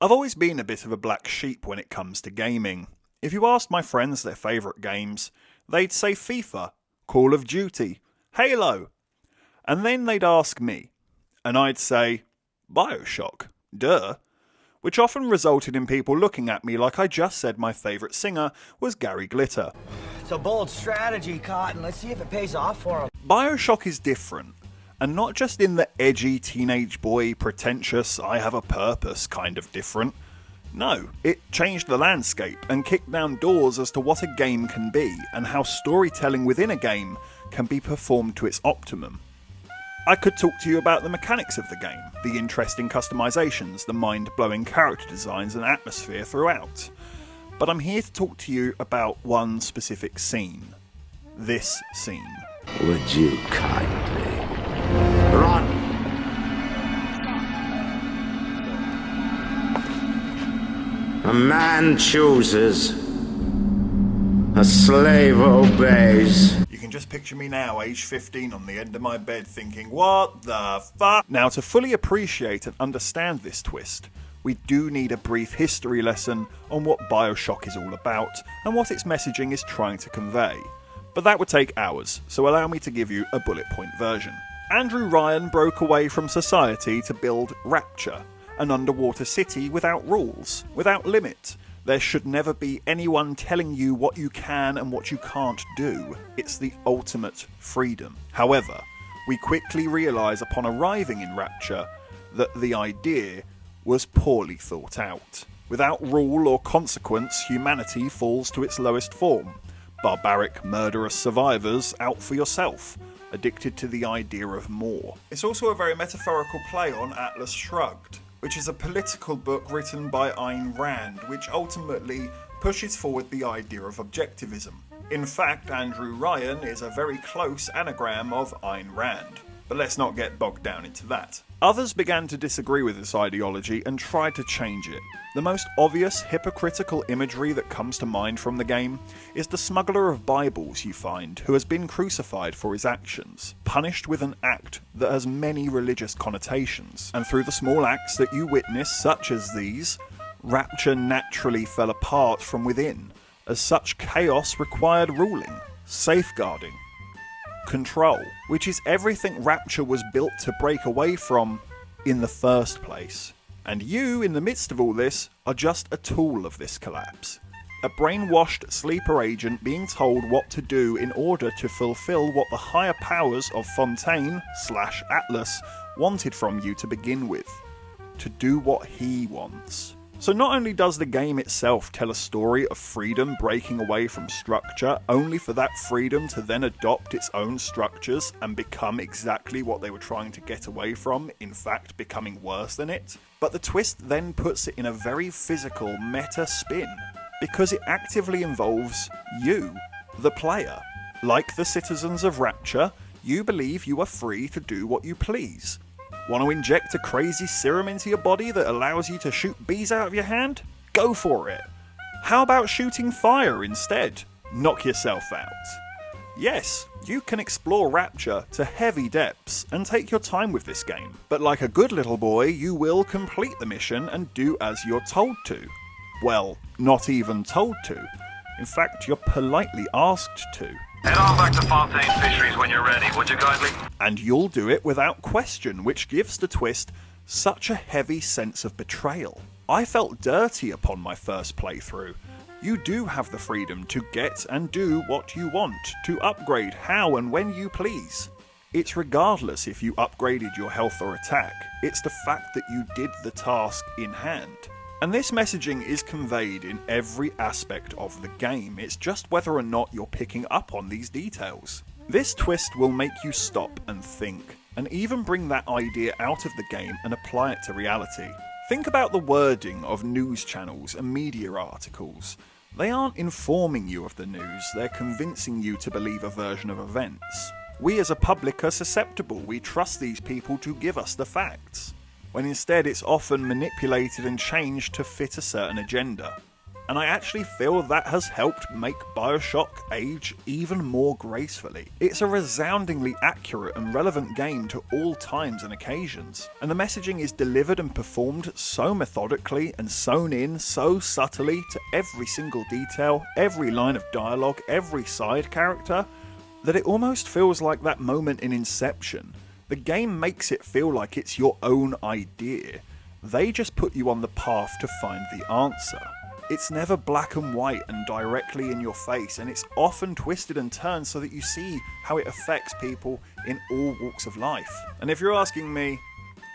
I've always been a bit of a black sheep when it comes to gaming. If you asked my friends their favourite games, they'd say FIFA, Call of Duty, Halo. And then they'd ask me, and I'd say, BIOSHOCK, duh. Which often resulted in people looking at me like I just said my favourite singer was Gary Glitter. It's a bold strategy, Cotton. Let's see if it pays off for him. BIOSHOCK is different. And not just in the edgy teenage boy, pretentious, I have a purpose kind of different. No, it changed the landscape and kicked down doors as to what a game can be and how storytelling within a game can be performed to its optimum. I could talk to you about the mechanics of the game, the interesting customizations, the mind-blowing character designs and atmosphere throughout. But I'm here to talk to you about one specific scene. This scene. Would you kindly run? A man chooses, a slave obeys. You can just picture me now, age 15, on the end of my bed thinking, what the fuck? Now, to fully appreciate and understand this twist, we do need a brief history lesson on what BIOSHOCK is all about and what its messaging is trying to convey. But that would take hours, so allow me to give you a bullet point version. Andrew Ryan broke away from society to build Rapture, an underwater city without rules, without limit. There should never be anyone telling you what you can and what you can't do. It's the ultimate freedom. However, we quickly realise upon arriving in Rapture that the idea was poorly thought out. Without rule or consequence, humanity falls to its lowest form. Barbaric, murderous survivors out for yourself, addicted to the idea of more. It's also a very metaphorical play on Atlas Shrugged, which is a political book written by Ayn Rand, which ultimately pushes forward the idea of objectivism. In fact, Andrew Ryan is a very close anagram of Ayn Rand. But let's not get bogged down into that. Others began to disagree with this ideology and tried to change it. The most obvious hypocritical imagery that comes to mind from the game is the smuggler of Bibles you find who has been crucified for his actions, punished with an act that has many religious connotations. And through the small acts that you witness, such as these, Rapture naturally fell apart from within, as such chaos required ruling, safeguarding, control, which is everything Rapture was built to break away from in the first place. And you, in the midst of all this, are just a tool of this collapse. A brainwashed sleeper agent being told what to do in order to fulfill what the higher powers of Fontaine/Atlas wanted from you to begin with. To do what he wants. So not only does the game itself tell a story of freedom breaking away from structure, only for that freedom to then adopt its own structures and become exactly what they were trying to get away from, in fact becoming worse than it, but the twist then puts it in a very physical meta spin, because it actively involves you, the player. Like the citizens of Rapture, you believe you are free to do what you please. Want to inject a crazy serum into your body that allows you to shoot bees out of your hand? Go for it. How about shooting fire instead? Knock yourself out. Yes, you can explore Rapture to heavy depths and take your time with this game, but like a good little boy, you will complete the mission and do as you're told to. Well, not even told to. In fact, you're politely asked to. Head on back to Fontaine Fisheries when you're ready, would you kindly? And you'll do it without question, which gives the twist such a heavy sense of betrayal. I felt dirty upon my first playthrough. You do have the freedom to get and do what you want, to upgrade how and when you please. It's regardless if you upgraded your health or attack, it's the fact that you did the task in hand. And this messaging is conveyed in every aspect of the game, it's just whether or not you're picking up on these details. This twist will make you stop and think, and even bring that idea out of the game and apply it to reality. Think about the wording of news channels and media articles. They aren't informing you of the news, they're convincing you to believe a version of events. We as a public are susceptible, we trust these people to give us the facts, when instead it's often manipulated and changed to fit a certain agenda. and I actually feel that has helped make BioShock age even more gracefully. It's a resoundingly accurate and relevant game to all times and occasions, and the messaging is delivered and performed so methodically and sewn in so subtly to every single detail, every line of dialogue, every side character, that it almost feels like that moment in Inception. The game makes it feel like it's your own idea. They just put you on the path to find the answer. It's never black and white and directly in your face, and it's often twisted and turned so that you see how it affects people in all walks of life. And if you're asking me,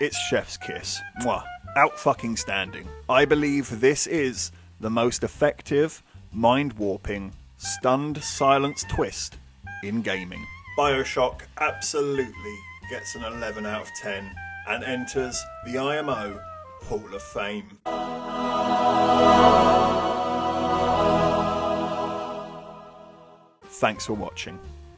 it's chef's kiss. Mwah. Out fucking standing. I believe this is the most effective, mind-warping, stunned silence twist in gaming. BioShock absolutely gets an 11 out of 10 and enters the IMO Hall of Fame. Thanks for watching.